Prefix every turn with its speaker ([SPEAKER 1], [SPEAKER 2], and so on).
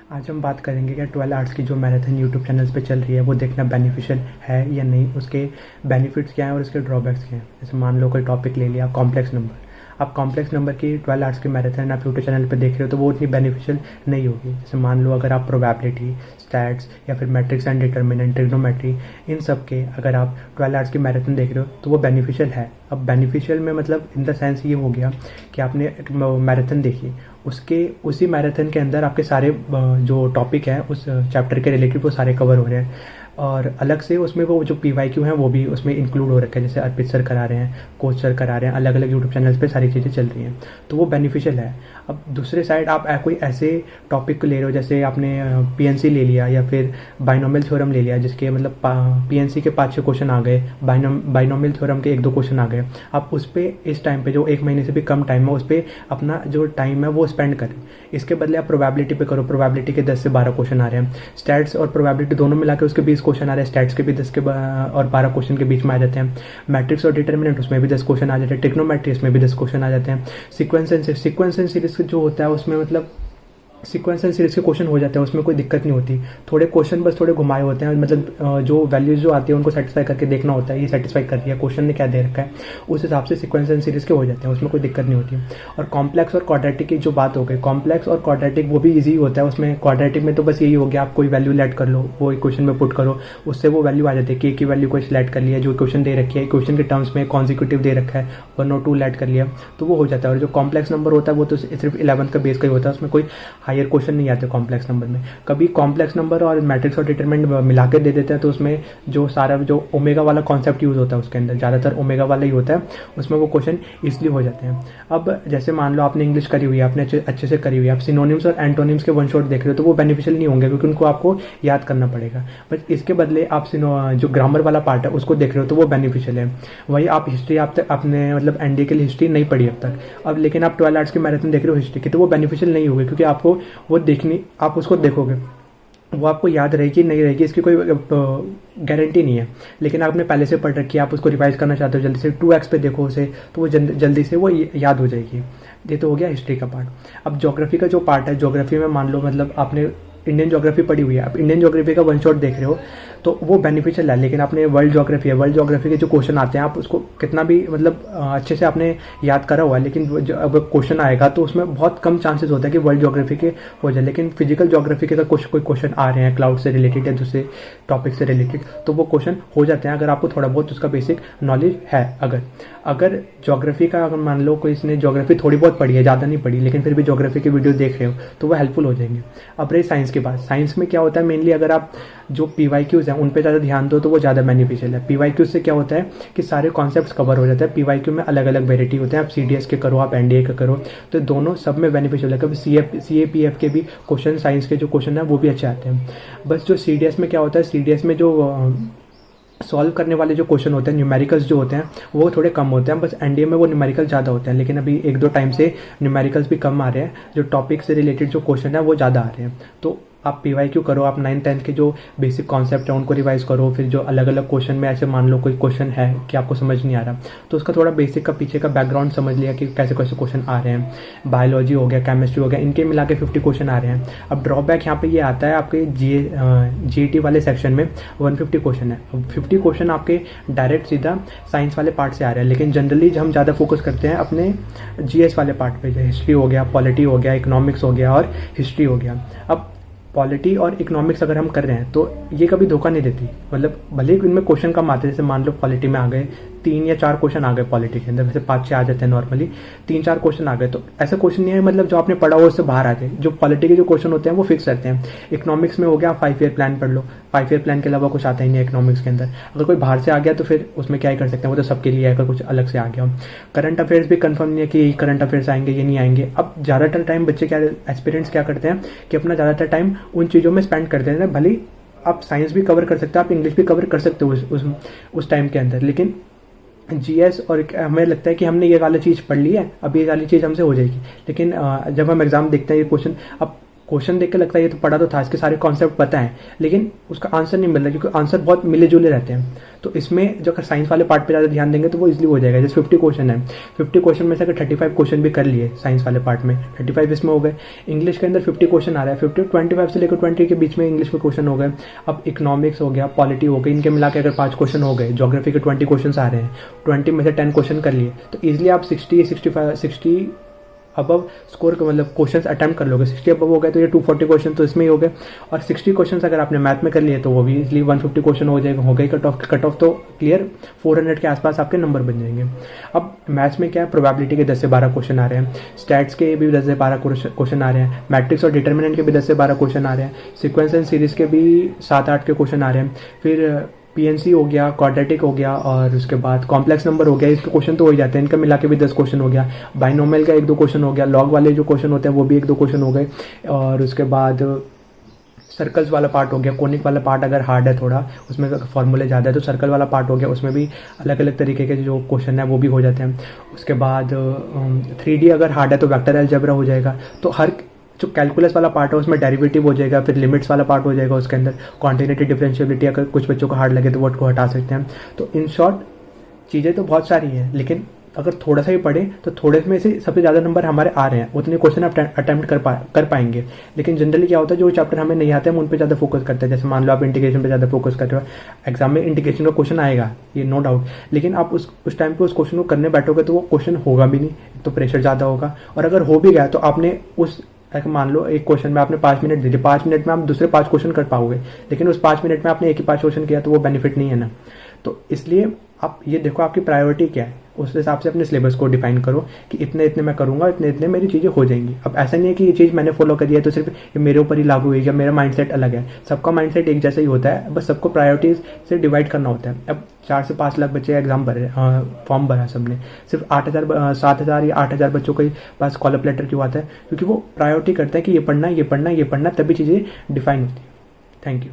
[SPEAKER 1] आज हम बात करेंगे कि 12 आर्ट्स की जो मैराथन यूट्यूब चैनल्स पे चल रही है वो देखना बेनिफिशियल है या नहीं, उसके बेनिफिट्स क्या हैं और उसके ड्रॉबैक्स क्या हैं। जैसे मान लो कोई टॉपिक ले लिया कॉम्प्लेक्स नंबर, आप कॉम्प्लेक्स नंबर की 12 आर्ट्स की मैराथन आप यूट्यूब चैनल पे देख रहे हो तो वो उतनी बेनिफिशियल नहीं होगी। जैसे मान लो अगर आप प्रोबेबिलिटी, स्टैट्स या फिर मैट्रिक्स एंड डिटर्मिनेंट, ट्रिग्नोमेट्री, इन सब के अगर आप 12 आर्ट्स की मैराथन देख रहे हो तो वो बेनिफिशियल है। अब बेनिफिशियल में मतलब इन द सेंस ये हो गया कि आपने एक मैराथन देखी, उसके उसी मैराथन के अंदर आपके सारे जो टॉपिक हैं उस चैप्टर के रिलेटेड वो सारे कवर हो रहे हैं, और अलग से उसमें वो जो PYQ हैं वो भी उसमें इंक्लूड हो रखे हैं। जैसे अर्पित सर करा रहे हैं, कोच सर करा रहे हैं, अलग अलग यूट्यूब चैनल्स पे सारी चीज़ें चल रही हैं, तो वो बेनिफिशियल है। अब दूसरे साइड आप कोई ऐसे टॉपिक को ले रहे हो, जैसे आपने PNC ले लिया या फिर बाइनोमियल थ्योरम ले लिया, जिसके मतलब PNC के 5-6 क्वेश्चन आ गए, बाइनोमियल थ्योरम के 1-2 क्वेश्चन आ गए। आप उस पर इस टाइम पे जो 1 महीने से भी कम टाइम है उस पर अपना जो टाइम है वो स्पेंड करें। इसके बदले आप प्रोबेबिलिटी पे करो, प्रोबेबिलिटी के 10 से 12 क्वेश्चन आ रहे हैं, स्टैट्स और प्रोबेबिलिटी दोनों मिला के उसके 20 क्वेश्चन आ रहे हैं, स्टैट्स के भी 10 के और 12 क्वेश्चन के बीच में आ जाते हैं, मैट्रिक्स और डिटर्मिनेंट उसमें भी 10 क्वेश्चन आ जाते हैं, ट्रिग्नोमेट्री इसमें भी 10 क्वेश्चन आ जाते हैं। सीक्वेंस एंड सीरीज जो होता है उसमें मतलब सीक्वेंस एंड सीरीज के क्वेश्चन हो जाते हैं, उसमें कोई दिक्कत नहीं होती। थोड़े क्वेश्चन बस थोड़े घुमाए होते हैं, मतलब जो वैल्यूज जो आती है उनको सेटिस्फाई करके देखना होता है, ये सेटिस्फाई कर रही है, क्वेश्चन ने क्या दे रखा है, उस हिसाब से सीक्वेंस एंड सीरीज के हो जाते हैं, उसमें कोई दिक्कत नहीं होती। और कॉम्प्लेक्स और क्वाड्रेटिक की जो बात हो गई, कॉम्प्लेक्स और क्वाड्रेटिक वो भी ईजी होता है। उसमें क्वाड्रेटिक में तो बस यही हो गया, आप कोई वैल्यू लेट कर लो, वो इक्वेशन में पुट करो, उससे वो वैल्यू आ जाती है। की वैल्यू को सिलेक्ट कर लिया, जो इक्वेशन दे रखी है, इक्वेशन के टर्म्स में कॉन्जिक्यूटिव दे रखा है, 1 और 2 लेट कर लिया तो वो हो जाता है। और जो कॉम्प्लेक्स नंबर होता है वो तो सिर्फ 11th का बेस का ही होता है, उसमें कोई हायर क्वेश्चन नहीं आते कॉम्प्लेक्स नंबर में। कभी कॉम्प्लेक्स नंबर और मैट्रिक्स और डिटरमिनेंट मिला के दे देते हैं तो उसमें जो सारा जो ओमेगा वाला कॉन्सेप्ट यूज होता है उसके अंदर ज़्यादातर ओमेगा वाला ही होता है, उसमें वो क्वेश्चन ईजिली हो जाते हैं। अब जैसे मान लो आपने इंग्लिश करी हुई है, आपने अच्छे से करी हुई है, आप सिनोनिम्स और एंटोनिम्स के वन शॉट देख रहे हो तो वो बेनिफिशियल नहीं होंगे, क्योंकि उनको आपको याद करना पड़ेगा। बट इसके बदले आप जो ग्रामर वाला पार्ट है उसको देख रहे हो तो वो बेनिफिशियल है। वही आप हिस्ट्री आप तक आपने मतलब NDA के लिए हिस्ट्री नहीं पढ़ी अब तक, अब लेकिन आप 12 आर्ट्स की मैराथन देख रहे हो हिस्ट्री की, तो वो बेनिफिशियल नहीं होगी, क्योंकि आपको वो देखनी, आप उसको देखोगे वो आपको याद रहेगी नहीं रहेगी इसकी कोई गारंटी नहीं है। लेकिन आपने पहले से पढ़ रखी है, आप उसको रिवाइज करना चाहते हो जल्दी से, 2x पे देखो उसे तो वो जल्दी से वो याद हो जाएगी। ये तो हो गया हिस्ट्री का पार्ट। अब ज्योग्राफी का जो पार्ट है, ज्योग्राफी में मान लो मतलब आपने इंडियन ज्योग्राफी पढ़ी हुई है, आप इंडियन ज्योग्राफी का वन शॉट देख रहे हो तो वो बेनिफिशियल है। लेकिन आपने वर्ल्ड ज्योग्राफी है, वर्ल्ड ज्योग्राफी के जो क्वेश्चन आते हैं आप उसको कितना भी मतलब अच्छे से आपने याद करा हुआ है, लेकिन अब क्वेश्चन आएगा तो उसमें बहुत कम चांसेस होता है कि वर्ल्ड ज्योग्राफी के हो जाए। लेकिन फिजिकल ज्योग्राफी के अगर कोई क्वेश्चन आ रहे हैं क्लाउड से रिलेटेड या दूसरे टॉपिक से रिलेटेड तो वो क्वेश्चन हो जाते हैं, अगर आपको थोड़ा बहुत उसका बेसिक नॉलेज है। अगर ज्योग्राफी का अगर मान लो कोई इसने ज्योग्राफी थोड़ी बहुत पढ़ी है, ज़्यादा नहीं पढ़ी, लेकिन फिर भी ज्योग्राफी की वीडियो देख रहे हो तो वो हेल्पफुल हो जाएंगे। अब रही साइंस की बात, साइंस में क्या होता है मेनली अगर आप जो PYQs हैं उन पे ज़्यादा ध्यान दो तो वो ज़्यादा बेनिफिशियल है। PYQ से क्या होता है कि सारे कॉन्सेप्ट्स कवर हो जाते हैं। PYQ में अलग अलग वेराइटी होते हैं, आप CDS के करो, आप NDA का करो, तो दोनों सब में बेनिफिशियल है। कभी CAPF के भी क्वेश्चन, साइंस के जो क्वेश्चन है वो भी अच्छे आते हैं। बस जो CDS में क्या होता है, CDS में जो सॉल्व करने वाले जो क्वेश्चन होते हैं, न्यूमेरिकल्स जो होते हैं वो थोड़े कम होते हैं, बस NDA में वो न्यूमेरिकल ज़्यादा होते हैं। लेकिन अभी 1-2 टाइम से न्यूमेरिकल्स भी कम आ रहे हैं, जो टॉपिक से रिलेटेड जो क्वेश्चन है वो ज़्यादा आ रहे हैं। तो आप PYQ करो, आप 9th-10th के जो बेसिक कॉन्सेप्ट है उनको रिवाइज करो, फिर जो अलग अलग क्वेश्चन में ऐसे मान लो कोई क्वेश्चन है कि आपको समझ नहीं आ रहा तो उसका थोड़ा बेसिक का पीछे का बैकग्राउंड समझ लिया कि कैसे कैसे क्वेश्चन आ रहे हैं। बायोलॉजी हो गया, केमिस्ट्री हो गया, इनके मिला के 50 क्वेश्चन आ रहे हैं। अब ड्रॉबैक यहाँ पे ये आता है आपके GAT वाले सेक्शन में 150 क्वेश्चन है। अब 50 क्वेश्चन आपके डायरेक्ट सीधा साइंस वाले पार्ट से आ रहे हैं, लेकिन जनरली हम ज़्यादा फोकस करते हैं अपने GS वाले पार्ट पे, हिस्ट्री हो गया, पॉलिटी हो गया, इकोनॉमिक्स हो गया और हिस्ट्री हो गया। अब पॉलिटी और इकोनॉमिक्स अगर हम कर रहे हैं तो ये कभी धोखा नहीं देती, मतलब भले ही इनमें क्वेश्चन कम आते हैं, जैसे मान लो पॉलिटी में आ गए 3 या 4 क्वेश्चन आ गए, पॉलिटी के अंदर वैसे 5-6 आ जाते हैं नॉर्मली, 3-4 क्वेश्चन आ गए तो ऐसा क्वेश्चन नहीं है मतलब जो आपने पढ़ा हो उससे बाहर आ जाए। जो पॉलिटी के जो क्वेश्चन होते हैं वो फिक्स रहते हैं। इकोनॉमिक्स में हो गया 5 ईयर प्लान पढ़ लो, 5 ईयर प्लान के अलावा कुछ आता ही नहीं है इकोनॉमिक्स के अंदर। अगर कोई बाहर से आ गया तो फिर उसमें क्या ही कर सकते हैं, वो तो सबके लिए अगर कुछ अलग से आ गया। करंट अफेयर्स भी कंफर्म नहीं है कि करंट अफेयर्स आएंगे ये नहीं आएंगे। अब ज़्यादातर टाइम बच्चे क्या, एस्पिरेंट्स क्या करते हैं कि अपना ज़्यादातर टाइम उन चीज़ों में स्पेंड करते हैं। भले ही आप साइंस भी कवर कर सकते हो, आप इंग्लिश भी कवर कर सकते हो उस टाइम के अंदर, लेकिन GS और हमें लगता है कि हमने ये वाला चीज़ पढ़ ली है, अब ये वाली चीज़ हमसे हो जाएगी। लेकिन जब हम एग्ज़ाम देखते हैं ये क्वेश्चन, अब क्वेश्चन देख के लगता है ये तो पढ़ा तो था, इसके सारे कॉन्सेप्ट पता है, लेकिन उसका आंसर नहीं मिल रहा क्योंकि आंसर बहुत मिले जुले रहते हैं। तो इसमें जो अगर साइंस वाले पार्ट पे ज़्यादा ध्यान देंगे तो वो इजीली हो जाएगा। जैसे 50 क्वेश्चन है, 50 क्वेश्चन में से अगर 35 क्वेश्चन भी कर लिए साइंस वाले पार्ट में, 35 इसमें हो गए। इंग्लिश के अंदर 50 क्वेश्चन आ रहा है, 25 से लेकर 20 के बीच में इंग्लिश में क्वेश्चन हो गए। अब इकोनॉमिक्स हो गया, पॉलिटी हो गई, इनके मिला के अगर 5 क्वेश्चन हो गए, ज्योग्राफी के 20 क्वेश्चन आ रहे हैं, 20 में से 10 क्वेश्चन कर लिए, तो ईजिली आप 60 अबव स्कोर मतलब क्वेश्चन अटैम्प्ट कर लोगे। 60 अबव हो गए तो ये 240 क्वेश्चन तो इसमें ही हो गए, और 60 क्वेश्चन अगर आपने मैथ में कर लिए तो वो भी इजीली 150 क्वेश्चन हो जाएगा, हो गई कट ऑफ तो क्लियर 400 के आसपास आपके नंबर बन जाएंगे। अब मैथ्स में क्या है, प्रोबेबिलिटी के 10 से 12 क्वेश्चन आ रहे हैं, स्टैट्स के भी 10 से 12 क्वेश्चन आ रहे हैं, मैट्रिक्स और डिटर्मिनेंट के भी 10 से 12 क्वेश्चन आ रहे हैं, सीक्वेंस एंड सीरीज के भी 7-8 के क्वेश्चन आ रहे हैं, फिर पीएनसी हो गया, क्वाड्रेटिक हो गया, और उसके बाद कॉम्प्लेक्स नंबर हो गया, इसके क्वेश्चन तो हो ही जाते हैं, इनका मिला के भी 10 क्वेश्चन हो गया, बाइनोमियल का 1-2 क्वेश्चन हो गया, लॉग वाले जो क्वेश्चन होते हैं वो भी 1-2 क्वेश्चन हो गए, और उसके बाद सर्कल्स वाला पार्ट हो गया, कोनिक वाला पार्ट अगर हार्ड है थोड़ा, उसमें फॉर्मूले ज़्यादा है तो सर्कल वाला पार्ट हो गया, उसमें भी अलग अलग तरीके के जो क्वेश्चन है वो भी हो जाते हैं। उसके बाद 3D अगर हार्ड है तो वेक्टर अलजेब्रा हो जाएगा। तो हर जो कैलकुलस वाला पार्ट है उसमें डेरिवेटिव हो जाएगा, फिर लिमिट्स वाला पार्ट हो जाएगा, उसके अंदर क्वांटिटेटिव डिफरेंशियबिलिटी अगर कुछ बच्चों को हार्ड लगे तो वो को हटा सकते हैं। तो इन शॉर्ट चीज़ें तो बहुत सारी हैं, लेकिन अगर थोड़ा सा ही पढ़े तो थोड़े में से सबसे ज़्यादा नंबर हमारे आ रहे हैं, उतने क्वेश्चन अटेम्प्ट कर पाएंगे। लेकिन जनरली क्या होता है, जो चैप्टर हमें नहीं आते हैं हम उन पर ज़्यादा फोकस करते हैं। जैसे मान लो आप इंटीग्रेशन पे ज़्यादा फोकस कर रहे हो, एग्जाम में इंटीग्रेशन का क्वेश्चन आएगा, ये नो डाउट, लेकिन आप उस टाइम पे उस क्वेश्चन को करने बैठोगे तो वो क्वेश्चन होगा भी नहीं, तो प्रेशर ज़्यादा होगा, और अगर हो भी गया तो आपने मान लो एक क्वेश्चन में आपने 5 मिनट दिए, 5 मिनट में आप दूसरे 5 क्वेश्चन कर पाओगे, लेकिन उस 5 मिनट में आपने एक ही 5 क्वेश्चन किया तो वो बेनिफिट नहीं है ना। तो इसलिए आप ये देखो आपकी प्रायोरिटी क्या है, उस हिसाब से अपने सिलेबस को डिफाइन करो कि इतने इतने मैं करूंगा, इतने इतने मेरी चीज़ें हो जाएंगी। अब ऐसा नहीं है कि ये चीज़ मैंने फॉलो करी है तो सिर्फ ये मेरे ऊपर ही लागू हुई, या मेरा माइंडसेट अलग है। सबका माइंडसेट एक जैसा ही होता है, बस सबको प्रायोरिटीज से डिवाइड करना होता है। अब 4 से 5 लाख बच्चे एग्जाम भरे, फॉर्म भरा सबने, सिर्फ 7,000 या 8,000 बच्चों के पास कॉल अप लेटर क्यों आता है? क्योंकि वो प्रायोरिटी करते हैं कि ये पढ़ना, ये पढ़ना, ये पढ़ना, तभी चीज़ें डिफाइन होती है। Thank you.